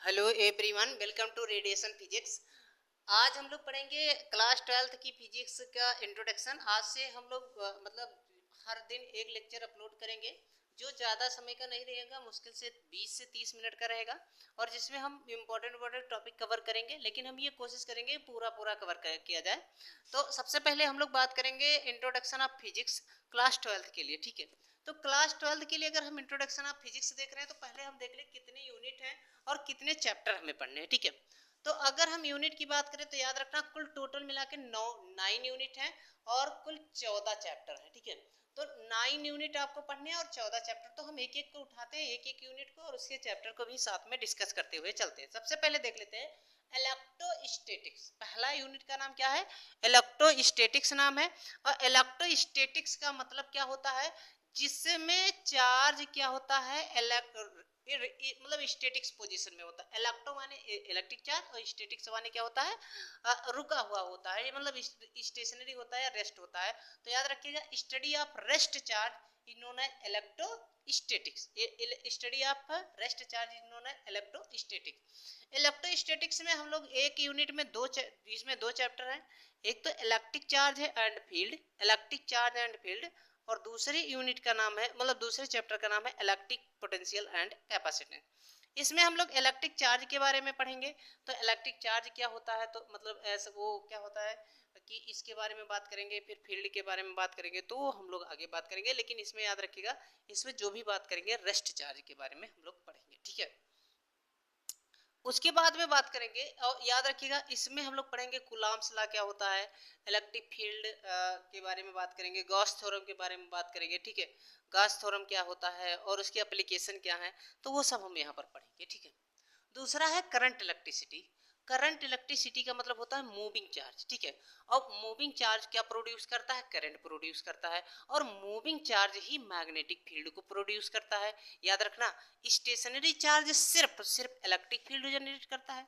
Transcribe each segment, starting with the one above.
Hello everyone, welcome to radiation physics. आज हम लोग पढ़ेंगे क्लास 12th की फिजिक्स का इंट्रोडक्शन। आज से हम लोग हर दिन एक लेक्चर अपलोड करेंगे जो ज़्यादा समय का नहीं रहेगा, मुश्किल से 20 से 30 मिनट का रहेगा और जिसमें हम इम्पोर्टेंट टॉपिक कवर करेंगे, लेकिन हम ये कोशिश करेंगे पूरा पूरा कवर किया जाए। तो सबसे पहले हम लोग बात करेंगे introduction of physics class 12th के लिए, ठीक है। तो क्लास 12th के लिए अगर हम इंट्रोडक्शन ऑफ फिजिक्स देख रहे हैं तो पहले हम देख लें कितने यूनिट हैं और कितने चैप्टर हमें पढ़ने हैं, ठीक है। तो अगर हम यूनिट की बात करें तो याद रखना कुल टोटल मिला के 9 यूनिट है और कुल 14 चैप्टर है, ठीक है। तो 9 यूनिट आपको पढ़ने हैं और 14 चैप्टर, तो हम एक एक को उठाते हैं, एक एक यूनिट को और उसके चैप्टर को भी साथ में डिस्कस करते हुए चलते हैं। सबसे पहले देख लेते हैं इलेक्ट्रोस्टैटिक्स। पहला यूनिट का नाम क्या है? इलेक्ट्रोस्टैटिक्स नाम है। और इलेक्ट्रोस्टैटिक्स का मतलब क्या होता है? जिसमें चार्ज क्या होता है, मतलब स्टैटिक्स पोजीशन में होता है। इलेक्ट्रो माने इलेक्ट्रिक चार्ज और स्टैटिक्स माने क्या होता है, रुका हुआ होता है, मतलब स्टेशनरी होता है या रेस्ट होता है। तो याद रखिएगा, study of rest charge is known as electrostatics. Study of rest charge is known as electrostatics. Electrostatics में हम लोग एक यूनिट में इसमें दो चैप्टर हैं। एक तो इलेक्ट्रिक चार्ज है and field, electric charge and field, और दूसरी यूनिट का नाम है, मतलब दूसरे चैप्टर का नाम है इलेक्ट्रिक पोटेंशियल एंड कैपेसिटेंस। इसमें हम लोग इलेक्ट्रिक चार्ज के बारे में पढ़ेंगे। तो इलेक्ट्रिक चार्ज क्या होता है, तो मतलब ऐसा वो क्या होता है कि इसके बारे में बात करेंगे, फिर फील्ड के बारे में बात करेंगे, तो हम लोग आगे बात करेंगे। लेकिन इसमें याद रखिएगा, इसमें जो भी बात करेंगे रेस्ट चार्ज के बारे में हम लोग पढ़ेंगे, ठीक है। उसके बाद में बात करेंगे और याद रखिएगा, इसमें हम लोग पढ़ेंगे कूलॉम्स लॉ क्या होता है, इलेक्ट्रिक फील्ड के बारे में बात करेंगे, गॉस थ्योरम के बारे में बात करेंगे, ठीक है। गॉस थ्योरम क्या होता है और उसकी एप्लीकेशन क्या है, तो वो सब हम यहाँ पर पढ़ेंगे, ठीक है। दूसरा है करंट इलेक्ट्रिसिटी। करंट इलेक्ट्रिसिटी का मतलब होता है मूविंग चार्ज, ठीक है। और मूविंग चार्ज क्या प्रोड्यूस करता है? करंट प्रोड्यूस करता है। और मूविंग चार्ज ही मैग्नेटिक फील्ड को प्रोड्यूस करता है। याद रखना, स्टेशनरी चार्ज सिर्फ सिर्फ इलेक्ट्रिक फील्ड जनरेट करता है।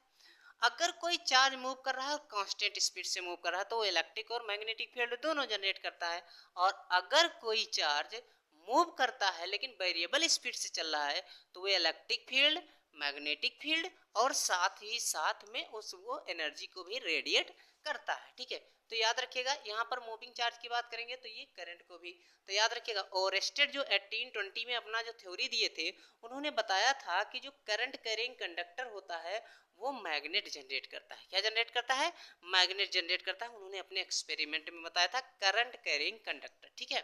अगर कोई चार्ज मूव कर रहा है और कांस्टेंट स्पीड से मूव कर रहा है तो वो इलेक्ट्रिक और मैग्नेटिक फील्ड दोनों जनरेट करता है। और अगर कोई चार्ज मूव करता है लेकिन वेरिएबल स्पीड से चल रहा है तो वो इलेक्ट्रिक फील्ड, मैग्नेटिक फील्ड और साथ ही साथ में उस वो एनर्जी को भी रेडिएट करता है, ठीक है। तो याद रखिएगा, यहाँ पर मूविंग चार्ज की बात करेंगे तो ये करंट को भी। तो याद रखिएगा, ओरेस्टेड जो 1820 में अपना जो थ्योरी दिए थे, उन्होंने बताया था कि जो करंट कैरिंग कंडक्टर होता है वो मैग्नेट जनरेट करता है। क्या जनरेट करता है? मैग्नेट जनरेट करता है। उन्होंने अपने एक्सपेरिमेंट में बताया था, करंट कैरिंग कंडक्टर, ठीक है।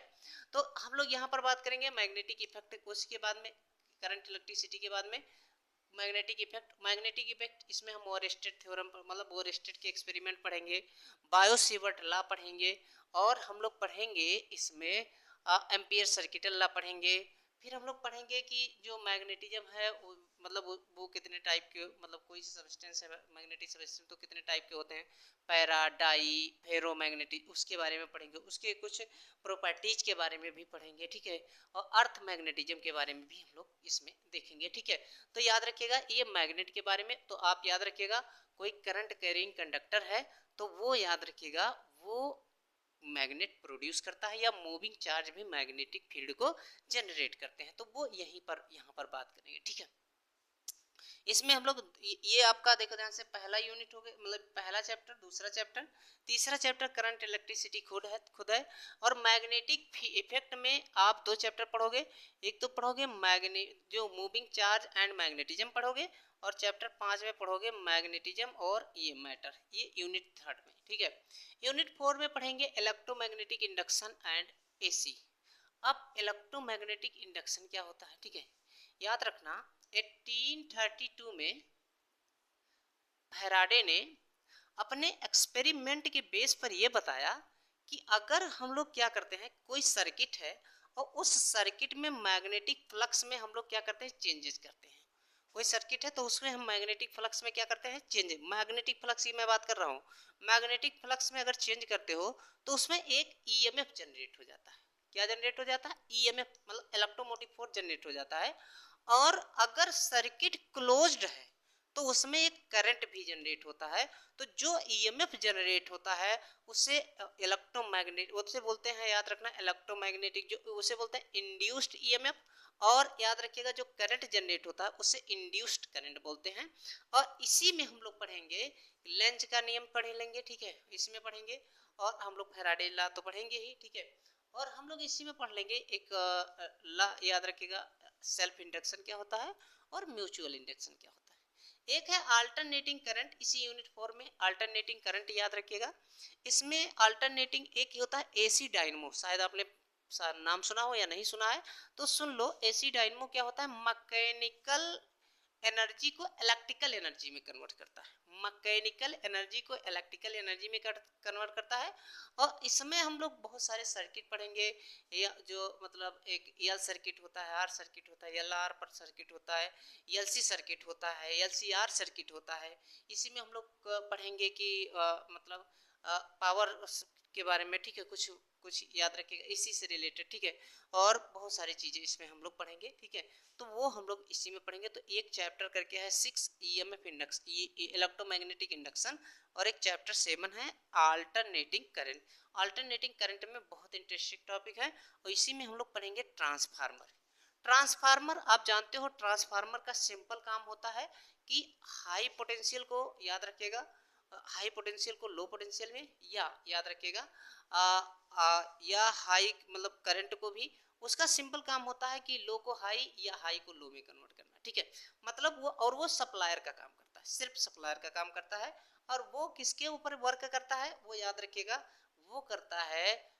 तो हम लोग यहाँ पर बात करेंगे मैग्नेटिक इफेक्ट, उसके बाद में करंट इलेक्ट्रिसिटी के बाद में मैग्नेटिक इफेक्ट। मैग्नेटिक इफेक्ट इसमें हम ओरेस्टेड थ्योरम, मतलब ओरेस्टेड के एक्सपेरिमेंट पढ़ेंगे, बायो-सेवर्ट लॉ पढ़ेंगे, और हम लोग पढ़ेंगे इसमें एम्पियर सर्किटल लॉ पढ़ेंगे। फिर हम लोग पढ़ेंगे कि जो मैग्नेटिज्म है मतलब वो कितने टाइप के, मतलब कोई सब्सटेंस है मैग्नेटिक सब्सटेंस तो कितने टाइप के होते हैं, पैरा, डाई, फेरोमैग्नेटिक, उसके बारे में पढ़ेंगे। उसके कुछ प्रॉपर्टीज के बारे में भी पढ़ेंगे, ठीक है। और अर्थ मैग्नेटिज्म के बारे में भी हम लोग इसमें देखेंगे, ठीक है। तो याद रखिएगा ये मैग्नेट के बारे में। तो आप याद रखिएगा, कोई करंट कैरिंग कंडक्टर है तो वो याद रखिएगा वो मैग्नेट प्रोड्यूस करता है, या मूविंग चार्ज भी मैग्नेटिक फील्ड को जनरेट करते हैं। तो वो यहीं पर यहाँ पर बात करेंगे, ठीक है। इसमें हम लोग ये आपका देखो ध्यान से, पहला यूनिट हो गया, मतलब पहला चैप्टर, दूसरा चैप्टर, तीसरा चैप्टर करंट इलेक्ट्रिसिटी खुद है। और मैग्नेटिक इफेक्ट में आप दो चैप्टर पढ़ोगे। एक तो पढ़ोगे मैग्नेट जो मूविंग चार्ज एंड मैग्नेटिज्म पढ़ोगे, और चैप्टर 5 में पढ़ोगे मैग्नेटिज्म और ये मैटर, ये यूनिट 3 में, ठीक है। यूनिट 4 में पढ़ेंगे इलेक्ट्रोमैग्नेटिक इंडक्शन एंड एसी। अब इलेक्ट्रोमैग्नेटिक इंडक्शन क्या होता है, ठीक है। याद रखना, 1832 में फैराडे ने अपने एक्सपेरिमेंट के बेस पर यह बताया कि अगर हम लोग क्या करते हैं, कोई सर्किट है और उस सर्किट में मैग्नेटिक फ्लक्स में हम लोग क्या करते हैं, चेंजेस करते हैं। कोई सर्किट है तो उसमें हम मैग्नेटिक फ्लक्स में क्या करते हैं, चेंज। मैग्नेटिक फ्लक्स की मैं बात कर रहा हूँ। मैग्नेटिक फ्लक्स में अगर चेंज करते हो तो उसमें एक ईएमएफ जनरेट हो जाता है। क्या जनरेट हो जाता है? ईएमएफ, मतलब इलेक्ट्रोमोटिव फोर्स जनरेट हो जाता है। और अगर सर्किट क्लोज्ड है तो उसमें एक करंट भी जनरेट होता है। तो जो ईएमएफ जनरेट होता है उसे इलेक्ट्रोमैग्नेट, उससे बोलते हैं, याद रखना, इलेक्ट्रोमैग्नेटिक, जो उसे बोलते हैं इंड्यूस्ड ईएमएफ। और याद रखिएगा जो करंट जनरेट होता है उसे इंड्यूस्ड करंट बोलते हैं। और इसी में हम लोग पढ़ेंगे लेंज का नियम पढ़ लेंगे, ठीक है, इसमें पढ़ेंगे। और हम लोग फैराडे लॉ तो पढ़ेंगे ही, ठीक है। और हम लोग इसी में पढ़ लेंगे एक लॉ, याद रखिएगा सेल्फ इंडक्शन क्या होता है और म्यूचुअल इंडक्शन क्या होता है। एक है अल्टरनेटिंग करंट, इसी यूनिट 4 में अल्टरनेटिंग करंट याद रखिएगा। इसमें अल्टरनेटिंग एक होता है एसी डायनमो, शायद आपने नाम सुना हो या नहीं सुना है तो सुन लो। एसी डायनमो क्या होता है, मैकेनिकल एनर्जी को इलेक्ट्रिकल एनर्जी में कन्वर्ट करता है, मैकेनिकल एनर्जी को इलेक्ट्रिकल एनर्जी में कन्वर्ट करता है। और इसमें हम लोग बहुत सारे सर्किट पढ़ेंगे, या जो मतलब एक एल सर्किट होता है, आर सर्किट होता है, एल आर पर सर्किट होता है, एल सी सर्किट होता है, एल सी आर सर्किट होता है। इसी में हम लोग पढ़ेंगे कि मतलब पावर के बारे में, ठीक है, कुछ कुछ याद रखिएगा इसी से रिलेटेड, ठीक है। और बहुत सारी चीजें इसमें हम लोग पढ़ेंगे, ठीक है। तो वो हम लोग इसी में पढ़ेंगे। तो एक चैप्टर करके है 6 ईएमएफ इंडक्शन, इलेक्ट्रोमैग्नेटिक इंडक्शन, और एक चैप्टर 7 है अल्टरनेटिंग करंट। अल्टरनेटिंग करंट में बहुत इंटरेस्टिंग टॉपिक है। और इसी में हम लोग पढ़ेंगे ट्रांसफार्मर। ट्रांसफार्मर आप जानते हो, ट्रांसफार्मर का सिंपल काम होता है कि हाई पोटेंशियल को, याद रखिएगा, हाई पोटेंशियल को लो पोटेंशियल में, या याद रखिएगा या हाई मतलब करंट को भी, उसका सिंपल काम होता है कि लो को हाई या हाई को लो में कन्वर्ट करना, ठीक है। मतलब वो, और वो सप्लायर का काम करता है, सिर्फ सप्लायर का काम करता है। और वो किसके ऊपर वर्क करता है, वो याद रखिएगा, वो करता है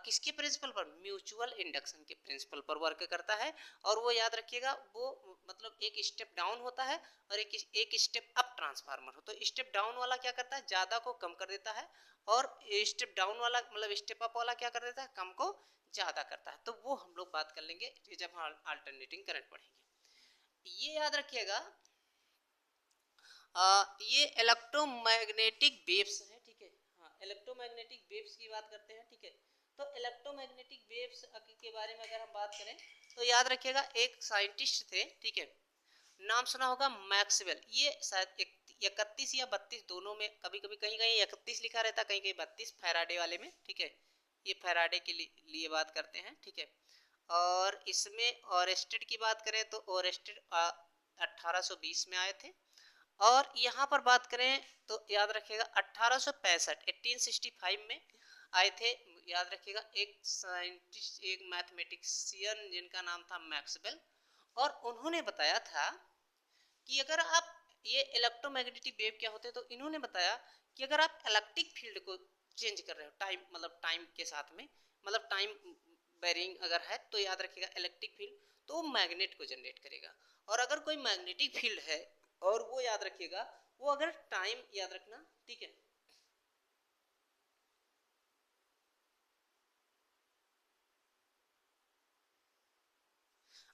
किसके प्रिंसिपल पर, म्यूचुअल इंडक्शन के प्रिंसिपल पर वर्क करता है। और वो याद रखिएगा वो मतलब एक स्टेप डाउन होता है और एक स्टेप अप ट्रांसफार्मर हो। तो स्टेप डाउन वाला क्या करता है, ज्यादा को कम कर देता है, और स्टेप डाउन वाला मतलब स्टेप अप वाला क्या कर देता है, कम को ज्यादा करता है। तो वो हम लोग बात कर लेंगे जब हम अल्टरनेटिंग करंट पढ़ेंगे। ये याद रखिएगा ये इलेक्ट्रोमैग्नेटिक वेव्स है, ठीक है। हाँ, इलेक्ट्रोमैग्नेटिक वेव्स की बात करते हैं, ठीक है। तो इलेक्ट्रोमैग्नेटिक वेव्स के बारे में अगर हम बात करें तो याद रखिएगा एक साइंटिस्ट थे, ठीक है, नाम सुना होगा मैक्सवेल। ये शायद 31 या 32 दोनों में, कभी कभी कहीं कहीं 31 लिखा रहता, कहीं कहीं 32 फैराडे वाले में, ठीक है। ये फैराडे के लिए बात करते हैं, ठीक है। और इसमें ओरेस्टेड की बात करें तो ओरेस्टेड 1820 में आए थे। और यहाँ पर बात करें तो याद रखिएगा 1865 में आए थे। याद रखिएगा एक साइंटिस्ट, एक मैथमेटिशियन जिनका नाम था मैक्सवेल, और उन्होंने बताया था कि अगर आप ये इलेक्ट्रोमैग्नेटिक वेव क्या होते हैं, तो इन्होंने बताया कि अगर आप इलेक्ट्रिक फील्ड को चेंज कर रहे हो टाइम मतलब टाइम के साथ में, मतलब टाइम बेरिंग अगर है, तो याद रखिएगा इलेक्ट्रिक फील्ड तो वो मैग्नेट को जनरेट करेगा। और अगर कोई मैग्नेटिक फील्ड है और वो याद रखिएगा, वो अगर टाइम याद रखना, ठीक है,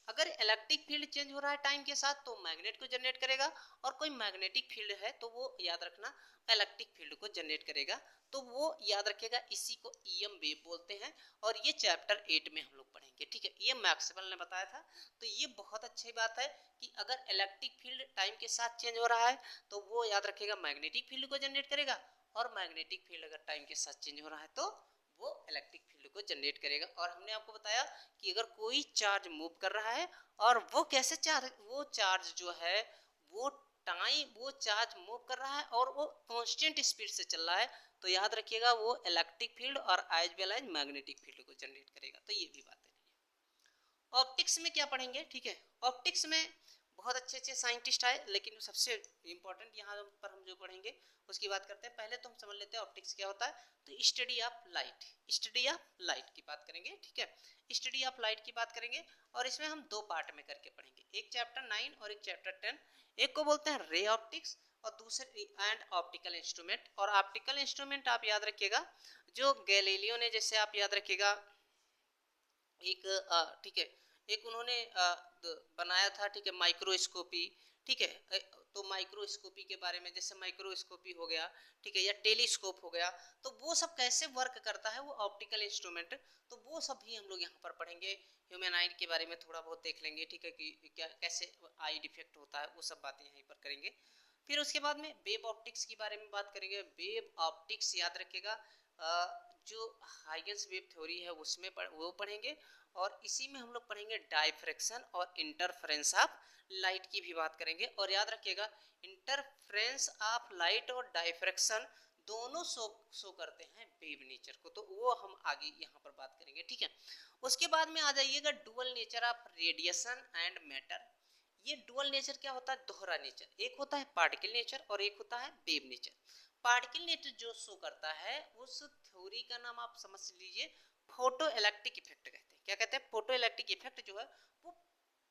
अगर इलेक्ट्रिक फील्ड चेंज हो रहा है टाइम के साथ तो मैग्नेट को जनरेट करेगा, और कोई मैग्नेटिक फील्ड है तो वो याद रखना इलेक्ट्रिक फील्ड को जनरेट करेगा। तो वो याद रखेगा, इसी को ईएम वेव बोलते हैं। और ये चैप्टर 8 में हम लोग पढ़ेंगे, ठीक है। ये मैक्सवेल ने बताया था। तो ये बहुत अच्छी बात है कि अगर इलेक्ट्रिक फील्ड टाइम के साथ चेंज हो रहा है तो वो याद रखेगा मैग्नेटिक फील्ड को जनरेट करेगा, और मैग्नेटिक फील्ड अगर टाइम के साथ चेंज हो रहा है तो वो इलेक्ट्रिक फील्ड को जनरेट करेगा। और हमने आपको बताया कि अगर कोई चार्ज मूव कर रहा है, और वो कैसे चार्ज, वो चार्ज जो है वो टाइम, वो चार्ज मूव कर रहा है और वो कांस्टेंट स्पीड से चल रहा है, तो याद रखिएगा वो इलेक्ट्रिक फील्ड और as well as magnetic field को जनरेट करेगा। तो ये भी बात है। ऑप्टिक्स में क्या पढ़ेंगे, ठीक है। ऑप्टिक्स में बहुत अच्छे अच्छे साइंटिस्ट आए, लेकिन सबसे इंपॉर्टेंट यहाँ पर हम जो पढ़ेंगे उसकी बात करते हैं। पहले तो हम समझ लेते हैं ऑप्टिक्स क्या होता है। तो study of light, study of light की बात करेंगे, ठीक है। स्टडी ऑफ लाइट की बात करेंगे, और इसमें हम दो पार्ट में करके पढ़ेंगे, एक चैप्टर 9 और एक चैप्टर 10। एक को बोलते हैं रे ऑप्टिक्स और दूसरे एंड ऑप्टिकल इंस्ट्रूमेंट। और ऑप्टिकल इंस्ट्रूमेंट आप याद रखिएगा जो गैलीलियो ने, जैसे आप याद रखिएगा एक ठीक है, एक उन्होंने बनाया था, ठीक है, माइक्रोस्कोपी, ठीक है। तो माइक्रोस्कोपी के बारे में, जैसे माइक्रोस्कोपी हो गया, ठीक है, या टेलीस्कोप हो गया, तो वो सब कैसे वर्क करता है वो ऑप्टिकल इंस्ट्रूमेंट, तो वो सब भी हम लोग यहाँ पर पढ़ेंगे। ह्यूमन आई के बारे में थोड़ा बहुत देख लेंगे, ठीक है, कि क्या कैसे आई डिफेक्ट होता है, वो सब बातें यहीं पर करेंगे। फिर उसके बाद में वेव ऑप्टिक्स के बारे में बात करेंगे। वेव ऑप्टिक्स याद रखिएगा जो हाइगन्स वेव थ्योरी है उसमें वो पढ़ेंगे, और इसी में हम लोग पढ़ेंगे डाइफ्रैक्शन और इंटरफेरेंस ऑफ लाइट की भी बात करेंगे। और याद रखिएगा इंटरफेरेंस ऑफ लाइट और डाइफ्रैक्शन दोनों शो करते हैं वेव नेचर को, तो वो हम आगे यहाँ पर बात करेंगे, ठीक है। उसके बाद में आ जाइएगा dual nature of radiation and matter. ये डुअल नेचर क्या होता है? दोहरा नेचर, एक होता है पार्टिकल नेचर और एक होता है वेव नेचर। पार्टिकल नेचर जो शो करता है उस थ्योरी का नाम आप समझ लीजिए फोटो इलेक्ट्रिक इफेक्ट कहते हैं। क्या कहते हैं? फोटो इलेक्ट्रिक इफेक्ट जो है वो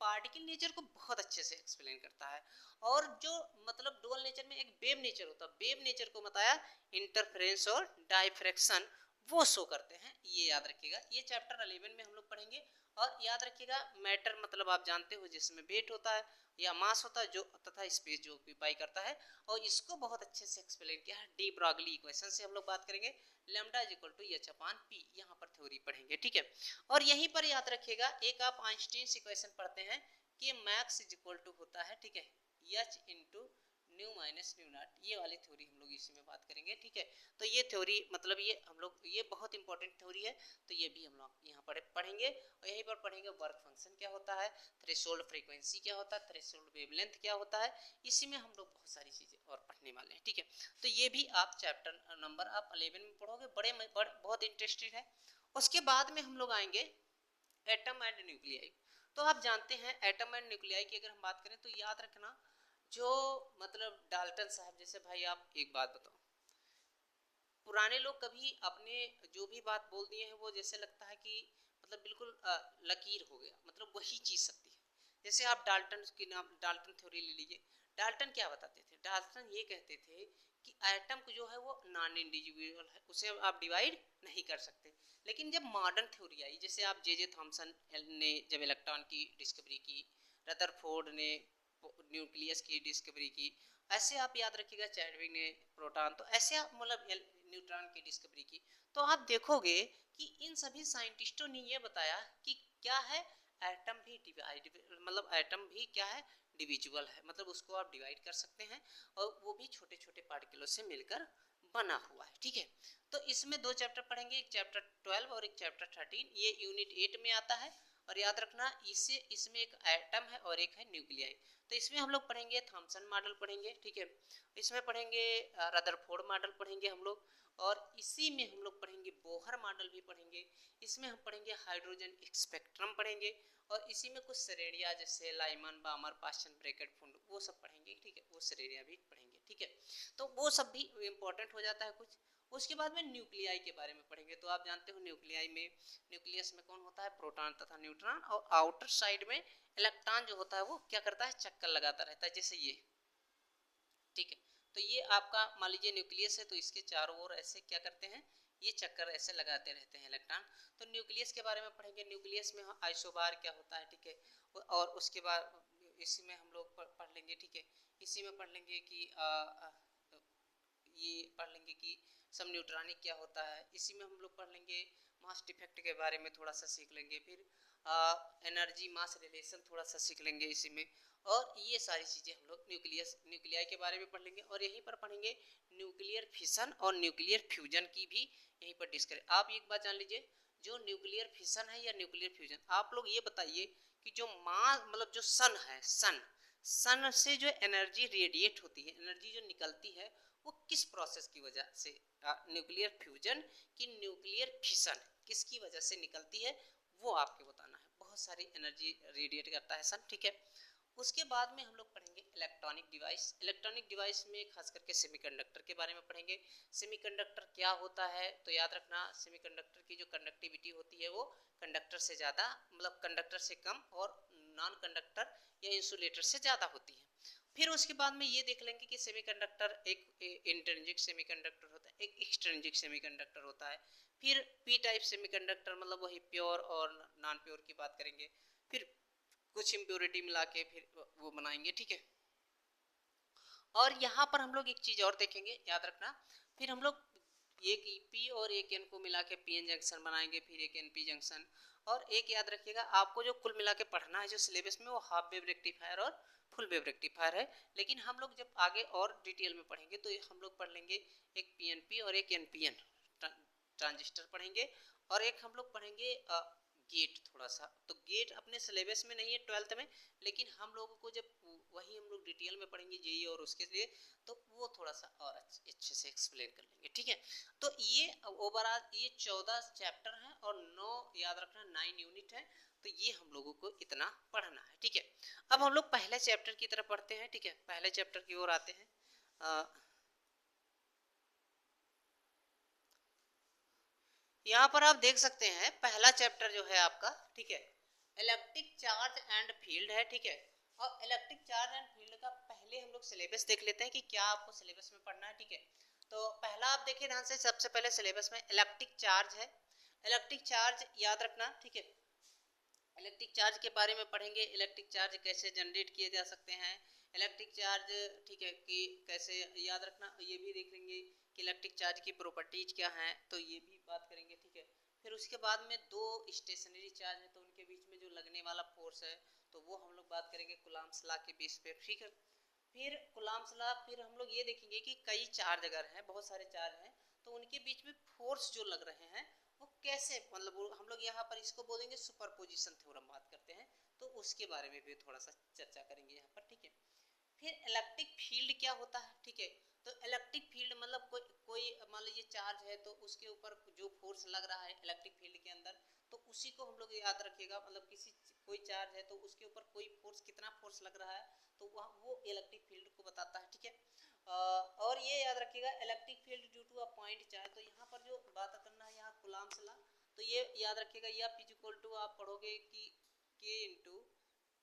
पार्टिकल नेचर को बहुत अच्छे से एक्सप्लेन करता है। और जो मतलब डुअल नेचर में एक वेव नेचर होता है, वेव नेचर को बताया इंटरफेरेंस और डाइफ्रैक्शन वो शो करते हैं, ये याद रखिएगा। ये चैप्टर 11 में हम लोग पढ़ेंगे। और याद रखिएगा मैटर मतलब आप जानते हो जिसमें वेट होता है या मास होता है, जो तथा स्पेस जो ऑक्यूपाई करता है, और इसको बहुत अच्छे से एक्सप्लेन किया है डी ब्रॉगली इक्वेशन से। हम लोग बात करेंगे lambda is equal to h upon p, यहाँ पर थ्योरी पढ़ेंगे, ठीक है। और यहीं पर याद रखिएगा एक आप आइंस्टीन इक्वेशन पढ़ते हैं कि मैक्स इज इक्वल टू होता है, ठीक है, H into new minus new not, ये वाली थ्योरी हम लोग इसी में बात करेंगे, ठीक है। तो ये थ्योरी मतलब ये हम लोग ये बहुत इंपॉर्टेंट थ्योरी है, तो ये भी हम लोग यहाँ पर पढ़ेंगे। और यहीं पर पढ़ेंगे वर्क फंक्शन क्या होता है, थ्रेशोल्ड फ्रीक्वेंसी क्या होता है, थ्रेशोल्ड वेवलेंथ क्या होता है, इसी में हम लोग बहुत सारी चीजें और पढ़ने वाले हैं, ठीक है। तो ये भी आप चैप्टर नंबर आप 11 में पढ़ोगे, बहुत इंटरेस्टेड है। उसके बाद में हम लोग आएंगे एटम एंड न्यूक्लियाई। तो आप जानते हैं एटम एंड न्यूक्लियाई की अगर हम बात करें तो याद रखना जो मतलब डाल्टन साहब, जैसे भाई आप एक बात बताओ, पुराने लोग कभी अपने जो भी बात बोल दिए हैं वो जैसे लगता है कि मतलब बिल्कुल लकीर हो गया, मतलब वही चीज सत्य है। जैसे आप डाल्टन की नाम डाल्टन थ्योरी ले लीजिए। डाल्टन क्या बताते थे? डाल्टन ये कहते थे कि एटम जो है वो नॉन इंडिविजुअल है, उसे आप डिवाइड नहीं कर सकते। लेकिन जब मॉडर्न थ्योरी आई, जैसे आप जे थॉमसन ने जब इलेक्ट्रॉन की डिस्कवरी की, रदरफोर्ड ने न्यूक्लियस की डिस्कवरी की, ऐसे आप याद रखिएगा चैडविक ने प्रोटॉन, तो ऐसे आप मतलब न्यूट्रॉन की डिस्कवरी की, तो आप देखोगे कि इन सभी साइंटिस्टों ने ये बताया कि क्या है, एटम भी डिवाइड मतलब एटम भी क्या है, डिविजुअल है, मतलब उसको आप डिवाइड कर सकते हैं और वो भी छोटे छोटे पार्टिकलों से मिलकर बना हुआ है, ठीक है। तो इसमें दो चैप्टर पढ़ेंगे, एक चैप्टर 12 और एक चैप्टर 13, ये यूनिट 8 में आता है। और याद रखना इसमें एक एटम है और एक है न्यूक्लियाई। तो इसमें हम लोग पढ़ेंगे थॉमसन मॉडल पढ़ेंगे, ठीक है। इसमें पढ़ेंगे रदरफोर्ड मॉडल पढ़ेंगे हम लोग, और इसी में हम लोग पढ़ेंगे बोहर मॉडल भी पढ़ेंगे। इसमें हम पढ़ेंगे हाइड्रोजन स्पेक्ट्रम पढ़ेंगे, और इसी में कुछ श्रेणियाँ जैसे लाइमन बामर पास्चन ब्रैकेट फुंड वो सब पढ़ेंगे, ठीक है, वो श्रेणियाँ भी पढ़ेंगे, ठीक है। तो वो सब भी इम्पोर्टेंट हो जाता है कुछ। उसके बाद में न्यूक्लियाई के बारे में पढ़ेंगे। तो आप जानते हो न्यूक्लियाई में न्यूक्लियस में कौन होता है, प्रोटॉन तथा न्यूट्रॉन, और आउटर साइड में इलेक्ट्रॉन जो होता है वो क्या करता है, चक्कर लगाता रहता है, जैसे ये, ठीक है। तो ये आपका मान लीजिए न्यूक्लियस है, तो इसके चारों ओर ऐसे क्या करते हैं, ये चक्कर ऐसे लगाते रहते हैं इलेक्ट्रॉन। तो न्यूक्लियस के बारे में पढ़ेंगे, न्यूक्लियस में आइसोबार क्या होता है, ठीक है। और उसके बाद इसी में हम लोग पढ़ लेंगे, ठीक है। इसी में पढ़ लेंगे कि ये पढ़ लेंगे कि सब न्यूट्रॉनिक क्या होता है। इसी में हम लोग पढ़ लेंगे मास डिफेक्ट के बारे में थोड़ा सा सीख लेंगे, फिर एनर्जी मास रिलेशन थोड़ा सा सीख लेंगे इसी में। और ये सारी चीज़ें हम लोग न्यूक्लियाई के बारे में पढ़ लेंगे। और यहीं पर पढ़ेंगे न्यूक्लियर फिशन और न्यूक्लियर फ्यूजन की भी यहीं पर डिस्कस। आप एक बात जान लीजिए, जो न्यूक्लियर फिशन है या न्यूक्लियर फ्यूजन, आप लोग ये बताइए कि जो मतलब जो सन है, सन से जो एनर्जी रेडिएट होती है, एनर्जी जो निकलती है, वो किस प्रोसेस की वजह से, न्यूक्लियर फ्यूजन की न्यूक्लियर फिशन किसकी वजह से निकलती है, वो आपको बताना है। बहुत सारी एनर्जी रेडिएट करता है सन, ठीक है। उसके बाद में हम लोग पढ़ेंगे इलेक्ट्रॉनिक डिवाइस। इलेक्ट्रॉनिक डिवाइस में खास करके सेमीकंडक्टर के बारे में पढ़ेंगे। सेमीकंडक्टर क्या होता है, तो याद रखना सेमीकंडक्टर की जो कंडक्टिविटी होती है वो कंडक्टर से ज़्यादा मतलब कंडक्टर से कम और नॉन कंडक्टर या इंसुलेटर से ज़्यादा होती है। फिर उसके बाद में ये देख लेंगे कि सेमीकंडक्टर एक इंट्रिंसिक सेमीकंडक्टर होता है, एक एक्सट्रिंसिक सेमीकंडक्टर होता है। फिर पी टाइप सेमीकंडक्टर मतलब वही प्योर और नॉन प्योर की बात करेंगे। फिर कुछ इम्प्योरिटी मिला के फिर वो बनाएंगे, ठीक है। और यहाँ पर हम लोग एक चीज और देखेंगे, याद रखना, फिर हम लोग एक पी और एक एन को मिला के पी एन जंक्शन बनाएंगे, फिर एक एन पी जंक्शन। और एक याद रखिएगा आपको जो कुल मिला के पढ़ना है जो सिलेबस में, वो हाफ वेव रेक्टिफायर और फुल वेव रेक्टिफायर है। लेकिन हम लोग जब आगे और डिटेल में पढ़ेंगे तो हम लोग पढ़ लेंगे एक पीएनपी और एक एनपीएन ट्रांजिस्टर पढ़ेंगे, और एक हम लोग पढ़ेंगे गेट थोड़ा सा। तो गेट अपने सिलेबस में नहीं है 12th में, लेकिन हम लोगों को जब वही हम लोग डिटेल में पढ़ेंगे जेई और उसके लिए, तो वो थोड़ा सा और अच्छे से एक्सप्लेन कर लेंगे, ठीक है। तो ये ओवरऑल ये 14 चैप्टर हैं और 9 याद रखना 9 यूनिट है। तो ये हम लोगों को इतना पढ़ना है, ठीक है। अब हम लोग पहले चैप्टर की तरफ पढ़ते हैं, ठीक है। पहले चैप्टर की ओर आते हैं। यहाँ पर आप देख सकते हैं पहला चैप्टर जो है आपका, ठीक है, इलेक्ट्रिक चार्ज एंड फील्ड है, ठीक है। और इलेक्ट्रिक चार्ज एंड फील्ड का पहले हम लोग सिलेबस देख लेते हैं कि क्या आपको सिलेबस में पढ़ना है, ठीक है। तो पहला आप देखिए ध्यान से, सबसे पहले सिलेबस में इलेक्ट्रिक चार्ज है। इलेक्ट्रिक चार्ज याद रखना, ठीक है। इलेक्ट्रिक चार्ज के बारे में पढ़ेंगे, इलेक्ट्रिक चार्ज कैसे जनरेट किए जा सकते हैं, इलेक्ट्रिक चार्ज, ठीक है, कि कैसे याद रखना, ये भी देख लेंगे कि इलेक्ट्रिक चार्ज की प्रॉपर्टीज क्या हैं, तो ये भी बात करेंगे, ठीक है। फिर उसके बाद में दो स्टेशनरी चार्ज है, तो उनके बीच में जो लगने वाला फोर्स है, तो वो हम लोग बात करेंगे कूलम्ब्स लॉ के बेस पे, ठीक है। फिर कूलम्ब्स लॉ, फिर हम लोग ये देखेंगे कि कई चार्ज अगर हैं, बहुत सारे चार्ज हैं, तो उनके बीच में फोर्स जो लग रहे हैं वो कैसे, मतलब हम लोग यहाँ पर इसको बोलेंगे सुपरपोजिशन थ्योरम बात करते हैं, तो उसके बारे में भी थोड़ा सा चर्चा करेंगे यहाँ पर, ठीक है। फिर इलेक्ट्रिक फील्ड क्या होता है, ठीक है। तो इलेक्ट्रिक फील्ड मतलब कोई मान लीजिए चार्ज है, तो उसके ऊपर जो फोर्स लग रहा है इलेक्ट्रिक फील्ड के अंदर, तो उसी को हम लोग याद रखिएगा, मतलब किसी कोई चार्ज है तो उसके ऊपर कोई फोर्स, कितना फोर्स लग रहा है, तो वह वो इलेक्ट्रिक फील्ड को बताता है, ठीक है। और ये याद रखिएगा electric field due to a point charge, तो यहाँ पर जो बात करना है यहाँ कूलम्ब्स लॉ, तो ये याद रखिएगा, F इज इक्वल टू आप पढ़ोगे कि K इंटू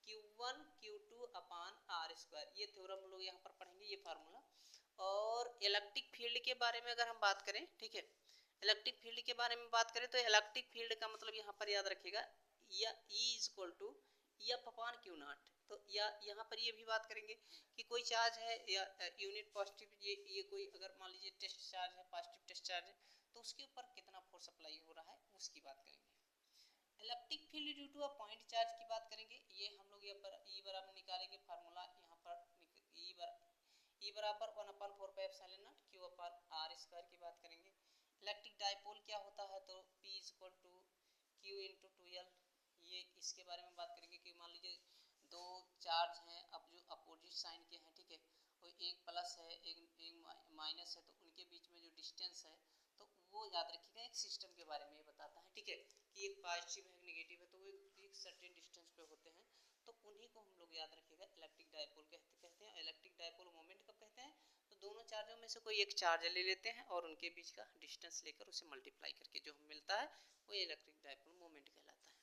Q1 Q2 अपान R स्क्वायर, ये थ्योरम हम लोग यहाँ पर पढ़ेंगे, ये फार्मूला। और इलेक्ट्रिक फील्ड के बारे में अगर हम बात करें, ठीक है, इलेक्ट्रिक फील्ड के बारे में बात करें, तो इलेक्ट्रिक फील्ड का मतलब यहाँ पर याद रखिएगा या E is equal to F upon Q nought. तो या यहाँ पर ये भी बात करेंगे कि कोई चार्ज है या यूनिट पॉजिटिव, ये कोई अगर मान लीजिए टेस्ट चार्ज है, पॉजिटिव टेस्ट चार्ज है, तो उसके ऊपर कितना फोर्स अप्लाई हो रहा है उसकी बात करेंगे। Electric field due to a point charge की बात करेंगे, ये हम लोग यहाँ पर E बराबर निकालेंगे, फार्मूला यहाँ पर E बराबर 1/4 epsilon not Q upon R square की बात करेंगे। इलेक्ट्रिक डाइपोल क्या होता है, तो P is equal to Q into 2L, ये इसके बारे में बात करेंगे कि मान लीजिए दो चार्ज हैं, अब जो अपोजिट साइन के हैं, ठीक है, कोई एक प्लस है एक माइनस है, तो उनके बीच में जो डिस्टेंस है, तो वो याद रखिएगा एक सिस्टम के बारे में ये बताता है, ठीक है, कि एक पॉजिटिव है एक नेगेटिव है, तो वो एक सर्टेन डिस्टेंस पे होते हैं, तो उन्हीं को हम लोग याद रखिएगा इलेक्ट्रिक डाइपोल कहते हैं। इलेक्ट्रिक डाइपोल मोमेंट कब कहते हैं, तो दोनों चार्जों में से कोई एक चार्ज ले लेते हैं और उनके बीच का डिस्टेंस लेकर उसे मल्टीप्लाई करके जो हमें मिलता है वो इलेक्ट्रिक डाइपोल मोमेंट कहलाता है।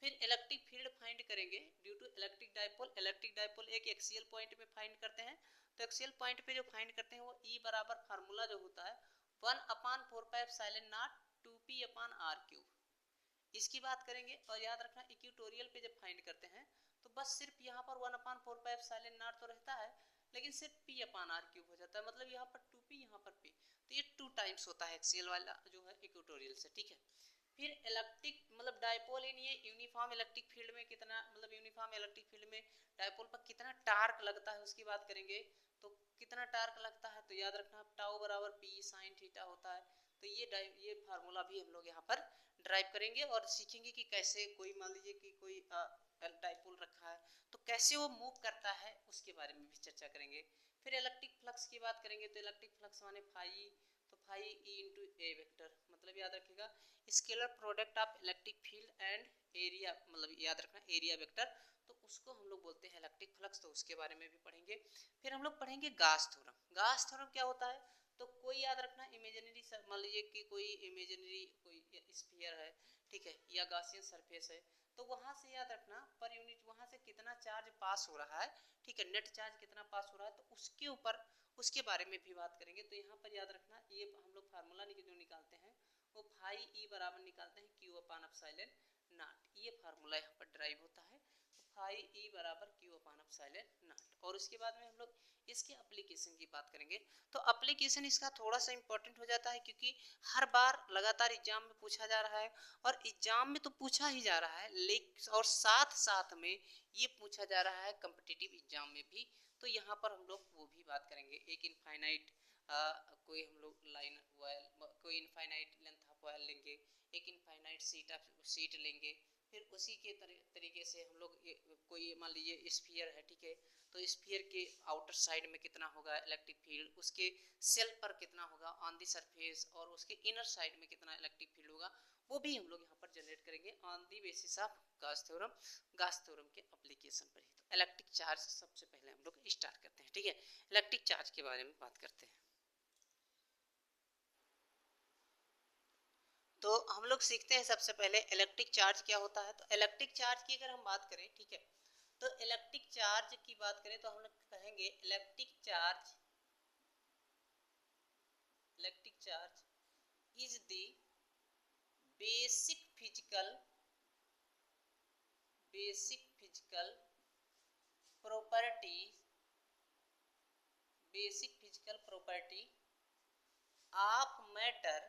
फिर इलेक्ट्रिक फील्ड फाइंड करेंगे due to electric dipole. Electric dipole एक एक्सियल पॉइंट में फाइंड करते हैं, तो एक्सियल पॉइंट पे जो फाइंड करते हैं वो E बराबर फार्मूला जो होता है 1/4 epsilon not 2p upon r cube, इसकी बात करेंगे। और याद रखना इक्वेटोरियल पे जब फाइंड करते हैं तो बस सिर्फ यहाँ पर 1/4 एप्सिलॉन नॉट तो रहता है, लेकिन सिर्फ p अपान r क्यूब हो जाता है, मतलब यहाँ पर 2p यहाँ पर p, तो ये 2 टाइम्स होता है एक्सियल वाला जो है इक्वेटोरियल से, ठीक है। फिर इलेक्ट्रिक मतलब डाइपोल इन ये यूनिफॉर्म इलेक्ट्रिक फील्ड में कितना, मतलब यूनिफॉर्म इलेक्ट्रिक फील्ड में डाइपोल पर कितना टार्क लगता है उसकी बात करेंगे। तो कितना टार्क लगता है, तो याद रखना टाउ बराबर p साइन थीटा होता है। तो ये फार्मूला भी हम लोग यहाँ पर ड्राइव करेंगे और सीखेंगे कि कैसे कोई मान लीजिए कि कोई डाइपोल रखा है तो कैसे वो मूव करता है उसके बारे में भी चर्चा करेंगे। फिर इलेक्ट्रिक फ्लक्स की बात करेंगे, तो इलेक्ट्रिक फ्लक्स माने फाई, तो फाई ई इंटू ए वेक्टर, मतलब याद रखिएगा scalar product of electric field and area, मतलब याद रखना एरिया वेक्टर, तो उसको हम लोग बोलते हैं इलेक्ट्रिक फ्लक्स, तो उसके बारे में भी पढ़ेंगे। फिर हम लोग पढ़ेंगे गास थ्योरम। गास थ्योरम क्या होता है, तो कोई याद रखना इमेजिनरी, मान लीजिए कि कोई इमेजिनरी कोई स्फीयर है, ठीक है, या गासियन सरफेस है, तो वहां से याद रखना पर यूनिट वहां से कितना चार्ज पास हो रहा है, ठीक है, नेट चार्ज कितना पास हो रहा है, तो उसके ऊपर उसके बारे में भी बात करेंगे। तो यहाँ पर याद रखना ये हम लोग फार्मूला जो निकालते हैं वो फाई ई बराबर निकालते हैं Q अपान एप्सिलॉन नॉट, ये फार्मूला यहाँ पर ड्राइव होता है, तो फाई ई बराबर Q अपान एप्सिलॉन नॉट। और उसके बाद में हम लोग इसके एप्लीकेशन की बात करेंगे। तो एप्लीकेशन इसका थोड़ा सा इंपॉर्टेंट हो जाता है क्योंकि हर बार लगातार एग्जाम में पूछा जा रहा है, और एग्जाम में तो पूछा ही जा रहा है लेकिन और साथ साथ में ये पूछा जा रहा है कॉम्पिटिटिव एग्जाम में भी, तो यहाँ पर हम लोग वो भी बात करेंगे। एक इनफाइनाइट कोई हम लोग लाइन वायल, कोई इनफाइनाइट लेंथ ऑफ वायल लेंगे, एक इनफाइनाइट सीट लेंगे, फिर उसी के तरीके से हम लोग कोई मान लीजिए स्फीयर है, ठीक है, तो स्फीयर के आउटर साइड में कितना होगा इलेक्ट्रिक फील्ड, उसके सेल पर कितना होगा ऑन दी सरफेस, और उसके इनर साइड में कितना इलेक्ट्रिक फील्ड होगा, वो भी हम लोग यहाँ पर जनरेट करेंगे on the basis of Gauss theorem के एप्लीकेशन पर ही। तो इलेक्ट्रिक चार्ज सबसे पहले हम लोग स्टार्ट करते हैं, ठीक है, इलेक्ट्रिक चार्ज के बारे में बात करते हैं। तो हम लोग सीखते हैं सबसे पहले इलेक्ट्रिक चार्ज क्या होता है। तो इलेक्ट्रिक चार्ज की अगर हम बात करें, ठीक है, तो इलेक्ट्रिक चार्ज की बात करें तो हम लोग कहेंगे electric charge is the basic physical property of matter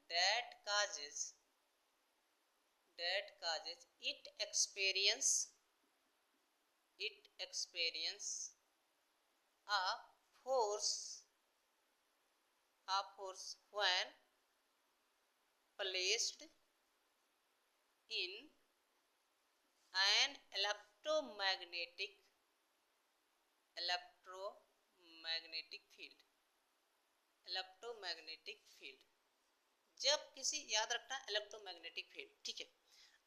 that causes it experience a force when placed in an electromagnetic field। जब किसी, याद रखना इलेक्ट्रोमैग्नेटिक फील्ड, ठीक है।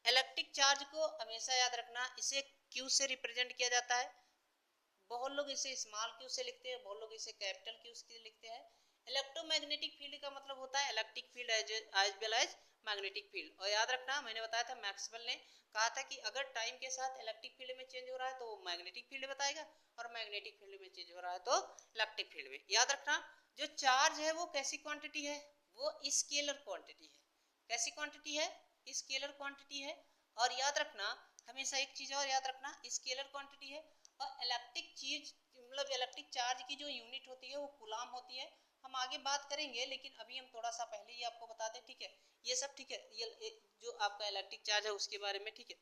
इलेक्ट्रिक चार्ज को हमेशा याद रखना, इसे क्यू से रिप्रेजेंट किया जाता है। बहुत लोग इसे स्मॉल क्यू से लिखते हैं, बहुत लोग इसे कैपिटल क्यू से लिखते हैं। इलेक्ट्रोमैग्नेटिक फील्ड का मतलब होता है electric field as well as magnetic field. और याद रखना, मैंने बताया था मैक्सवेल ने कहा था कि अगर टाइम के साथ इलेक्ट्रिक फील्ड में चेंज हो रहा है तो मैग्नेटिक फील्ड बताएगा, और मैग्नेटिक फील्ड में चेंज हो रहा है तो इलेक्ट्रिक फील्ड में। याद रखना, जो चार्ज है वो कैसी क्वांटिटी है, वो स्केलर क्वांटिटी है। कैसी क्वांटिटी है, स्केलर क्वांटिटी है। और याद रखना हमेशा एक चीज और याद रखना, स्केलर क्वांटिटी है। और इलेक्ट्रिक चीज मतलब इलेक्ट्रिक चार्ज की जो यूनिट होती है वो कूलाम होती है। हम आगे बात करेंगे, लेकिन अभी हम थोड़ा सा पहले ही आपको बता दें, ठीक है, ये सब ठीक है, ये जो आपका इलेक्ट्रिक चार्ज है उसके बारे में, ठीक है।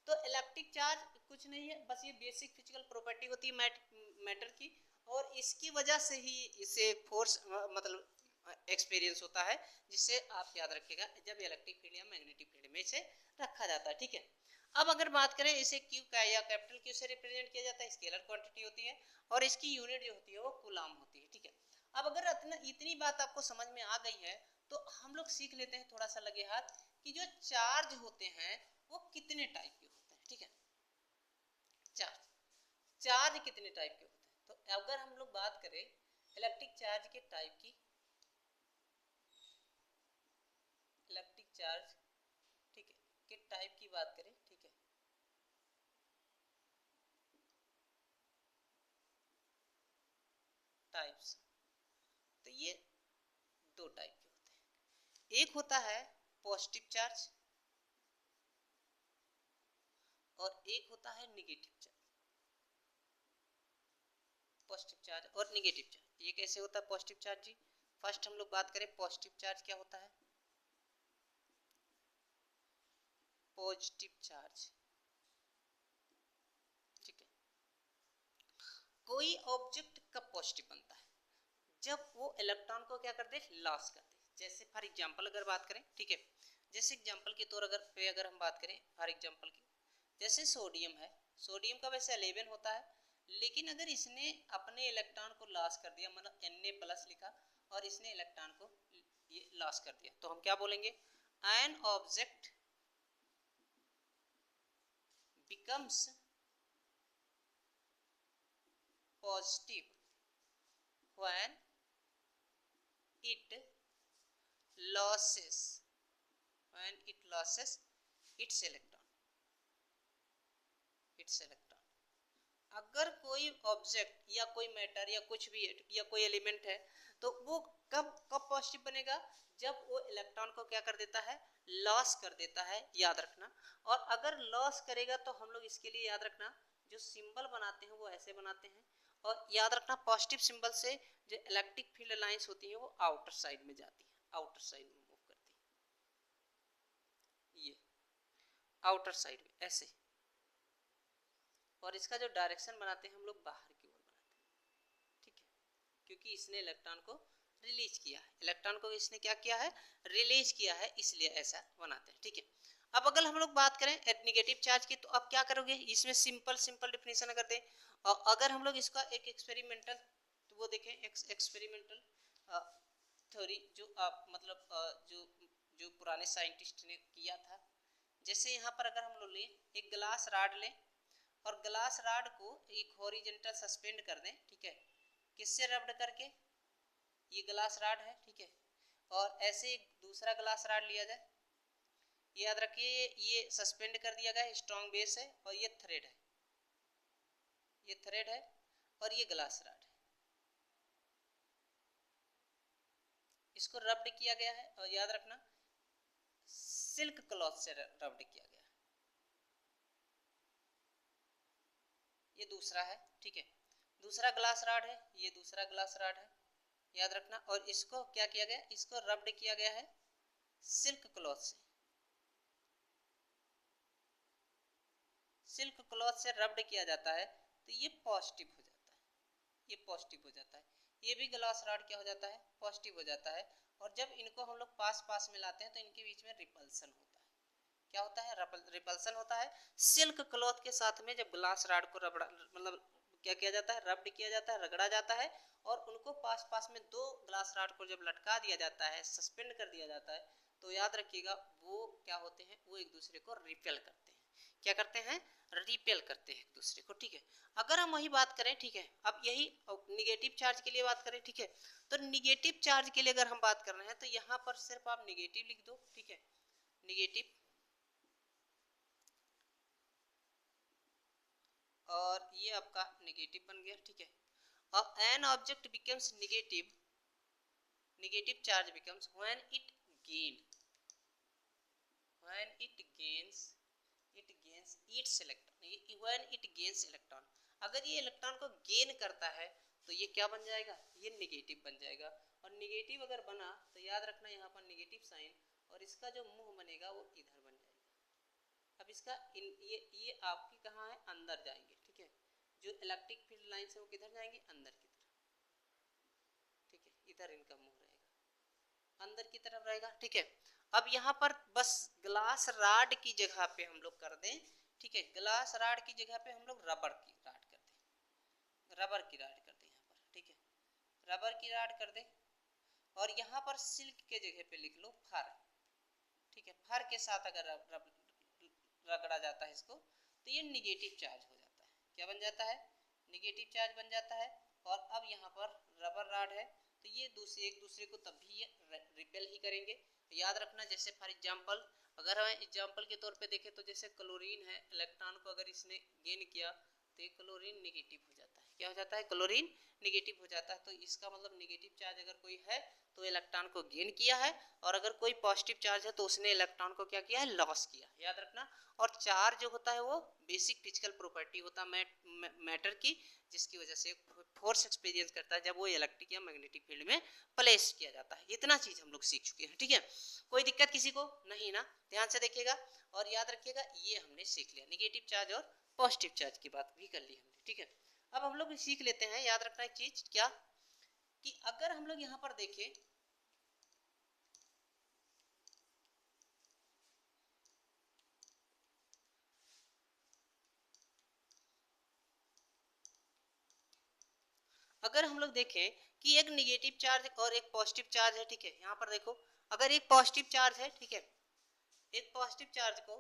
तो इलेक्ट्रिक चार्ज कुछ नहीं है, बस ये बेसिक फिजिकल प्रॉपर्टी होती है मैटर की, और इसकी वजह से ही इसे फोर्स मतलब एक्सपीरियंस होता है, जिससे आप याद रखिएगा जब इलेक्ट्रिक फील्ड या मैग्नेटिक फील्ड में इसे रखा जाता है, ठीक है। अब अगर बात करें इसे क्यू का या कैपिटल क्यू से रिप्रेजेंट किया जाता है, स्केलर क्वांटिटी होती है, और इसकी यूनिट जो होती है वो कूलाम होती है, ठीक है। अब अगर इतनी बात आपको समझ में आ गई है, तो हम लोग सीख लेते हैं थोड़ा सा लगे हाथ कि जो चार्ज होते हैं वो कितने टाइप के होते हैं, ठीक है। चार्ज कितने टाइप के होते हैं, तो अगर हम लोग बात करें इलेक्ट्रिक चार्ज के टाइप की, इलेक्ट्रिक चार्ज, ठीक है, के टाइप की बात करें, ठीक है, टाइप्स, तो ये दो टाइप के होते हैं। एक होता है पॉजिटिव चार्ज और एक होता है नेगेटिव चार्ज। पॉजिटिव चार्ज और नेगेटिव चार्ज, ये कैसे होता है पॉजिटिव चार्ज जी? फर्स्ट हम लोग बात करें पॉजिटिव चार्ज क्या होता है। पॉजिटिव चार्ज, ठीक है, कोई ऑब्जेक्ट कब पॉजिटिव बनता है, जब वो इलेक्ट्रॉन को क्या कर दे, लॉस कर दे। जैसे फॉर एग्जांपल अगर बात करें, ठीक है, जैसे एग्जांपल के तौर अगर हम बात करें फॉर एग्जांपल की, जैसे सोडियम है, सोडियम का वैसे 11 होता है, लेकिन अगर इसने अपने इलेक्ट्रॉन को लॉस कर दिया, मतलब Na+ लिखा और इसने इलेक्ट्रॉन को ये लॉस कर दिया, तो हम क्या बोलेंगे, an object becomes positive when it losses its electron। अगर कोई ऑब्जेक्ट या कोई मैटर या कुछ भी या कोई एलिमेंट है, तो वो कब पॉजिटिव बनेगा, जब वो इलेक्ट्रॉन को क्या कर देता है, लॉस कर देता है, याद रखना। और अगर लॉस करेगा तो हम लोग इसके लिए याद रखना जो सिंबल बनाते हैं वो ऐसे बनाते हैं, और याद रखना पॉजिटिव सिंबल से जो इलेक्ट्रिक फील्ड लाइंस होती है वो आउटर साइड में जाती है, आउटर साइड में मूव करती है, ये आउटर साइड में ऐसे, और इसका जो डायरेक्शन बनाते हैं हम लोग बाहर की ओर बनाते हैं, क्योंकि इसने इलेक्ट्रॉन को रिलीज किया है, इलेक्ट्रॉन को इसने क्या किया है, रिलीज किया है, इसलिए ऐसा बनाते हैं। ठीक है, अब अगर हम लोग बात करें नेगेटिव चार्ज की, तो अब क्या करोगे, इसमें सिंपल डिफिनेशन अगर दें, और अगर हम लोग इसका एक एक्सपेरिमेंटल, तो वो देखें एक्सपेरिमेंटल थ्योरी जो आप मतलब जो जो पुराने साइंटिस्ट ने किया था। जैसे यहाँ पर अगर हम लोग लें एक ग्लास राड लें और ग्लास राड को एक हॉरिजॉन्टल सस्पेंड कर दें, ठीक है, किससे रब्ड करके, ये ग्लास राड है, ठीक है, और ऐसे एक दूसरा ग्लास राड लिया जाए, याद रखिए ये सस्पेंड कर दिया गया है, स्ट्रॉन्ग बेस है, और ये थ्रेड है, ये थ्रेड है और ये ग्लास राड है, इसको रब्ड किया गया है, और याद रखना सिल्क क्लॉथ से रब्ड किया गया है, ये दूसरा है, ठीक है, दूसरा ग्लास राड है, ये दूसरा ग्लास राड है, याद रखना, और इसको क्या किया गया, इसको रब्ड किया गया है सिल्क क्लॉथ से, सिल्क क्लॉथ से रब्ड किया जाता है, तो ये पॉजिटिव हो जाता है, ये पॉजिटिव हो जाता है, ये भी ग्लास राड क्या हो जाता है, पॉजिटिव हो जाता है, और जब इनको हम लोग पास में लाते हैं तो इनके बीच में रिपल्सन होता है, क्या होता है, रिपल्सन होता है। सिल्क क्लॉथ के साथ में जब ग्लास राड को रबड़ा मतलब क्या किया जाता है, रब्ड किया जाता है, रगड़ा जाता है, और उनको पास में दो ग्लास राड को जब लटका दिया जाता है, सस्पेंड कर दिया जाता है, तो याद रखिएगा वो क्या होते हैं, वो एक दूसरे को रिपेल करते हैं, क्या करते हैं, रिपेल करते हैं एक दूसरे को। ठीक है, अगर हम वही बात करें, ठीक है, अब यही निगेटिव चार्ज के लिए बात करें, ठीक है, तो निगेटिव चार्ज के लिए अगर हम बात कर रहे हैं तो यहाँ पर सिर्फ आप निगेटिव लिख दो, ठीक है, निगेटिव, और ये आपका नेगेटिव बन गया, ठीक है। अब an object becomes negative, negative charge becomes when it gains its electron, when it gains electron, अगर ये इलेक्ट्रॉन को गेन करता है तो ये क्या बन जाएगा, ये नेगेटिव बन जाएगा, और नेगेटिव अगर बना तो याद रखना यहाँ पर नेगेटिव साइन, और इसका जो मुंह बनेगा वो इधर बन जाएगा। अब इसका ये आपकी कहाँ है, अंदर जाएंगे, ठीक है, जो इलेक्ट्रिक फील्ड लाइन है वो किधर जाएंगे, अंदर की तरफ, ठीक है, इधर इनका मुंह रहेगा, अंदर की तरफ रहेगा, ठीक है। अब यहाँ पर बस ग्लास राड की जगह पे हम लोग कर दें, ठीक है, ग्लास राड की जगह पे हम लोग रबर की राड कर दें, रबर की राड कर दें यहाँ पर, ठीक है, रबर की राड कर दें, और यहाँ पर सिल्क के जगह पे लिख लो फर, ठीक है, फर के साथ अगर रगड़ा जाता है इसको तो ये निगेटिव चार्ज हो जाता है, क्या बन जाता है, निगेटिव चार्ज बन जाता है। और अब यहाँ पर रबर राड है तो ये एक दूसरे को तब भी ये रिपेल ही करेंगे, याद रखना। जैसे फॉर एग्जांपल अगर हम एग्जांपल के तौर पे देखें तो जैसे क्लोरीन है, इलेक्ट्रॉन को अगर इसने गेन किया तो ये क्लोरीन निगेटिव हो जाता है, क्या हो जाता है, क्लोरीन निगेटिव हो जाता है। तो इसका मतलब निगेटिव चार्ज अगर कोई है तो इलेक्ट्रॉन को गेन किया है, और अगर कोई पॉजिटिव चार्ज है तो उसने इलेक्ट्रॉन को क्या किया है, लॉस किया, याद रखना। और चार्ज जो होता है वो बेसिक फिजिकल प्रॉपर्टी होता है मैटर की, जिसकी वजह से फोर्स एक्सपीरियंस करता है जब वो इलेक्ट्रिक या मैग्नेटिक फील्ड में प्लेस किया जाता है। इतना चीज हम लोग सीख चुके हैं, ठीक है, कोई दिक्कत किसी को नहीं ना, ध्यान से देखिएगा और याद रखिएगा। ये हमने सीख लिया, निगेटिव चार्ज और पॉजिटिव चार्ज की बात भी कर ली हमने, ठीक है। अब हम लोग सीख लेते हैं, याद रखना एक चीज क्या, कि अगर हम लोग यहाँ पर देखें अगर हम लोग देखें कि एक निगेटिव चार्ज और एक पॉजिटिव चार्ज है, ठीक है, यहाँ पर देखो अगर एक पॉजिटिव चार्ज है, ठीक है, एक पॉजिटिव चार्ज को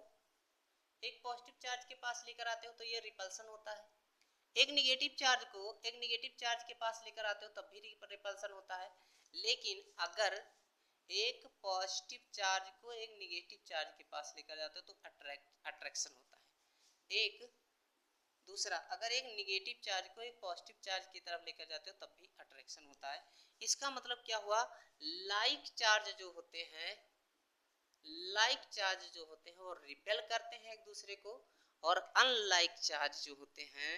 एक पॉजिटिव चार्ज के पास लेकर आते हो तो ये रिपल्सन होता है, एक निगेटिव चार्ज को एक निगेटिव चार्ज के पास लेकर आते हो तब भी रिपल्सन होता है। लेकिन अगर एक पॉजिटिव चार्ज को एक निगेटिव चार्ज के पास लेकर जाते हो तो अट्रैक्शन होता है। एक दूसरा अगर एक निगेटिव चार्ज को एक पॉजिटिव चार्ज की तरफ लेकर जाते हो तब भी अट्रैक्शन होता है। इसका मतलब क्या हुआ, लाइक चार्ज जो होते हैं, लाइक चार्ज जो होते हैं वो रिपेल करते हैं एक दूसरे को, और अनलाइक चार्ज जो होते हैं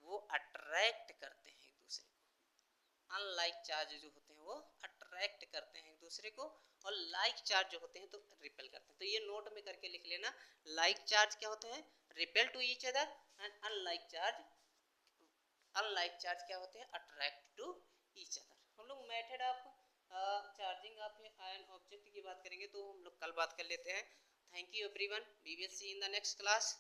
वो अट्रैक्ट करते हैं एक दूसरे को। अनलाइक चार्ज जो होते हैं वो अट्रैक्ट करते हैं एक दूसरे को, और लाइक चार्ज जो होते हैं तो रिपेल करते हैं। तो ये नोट में करके लिख लेना, लाइक चार्ज क्या होते हैं, repel to each other, and unlike charge क्या होते हैं, attract to each other. Method of charging of ion object की बात करेंगे तो हम लोग कल बात कर लेते हैं। Thank you everyone, we will see in the next class.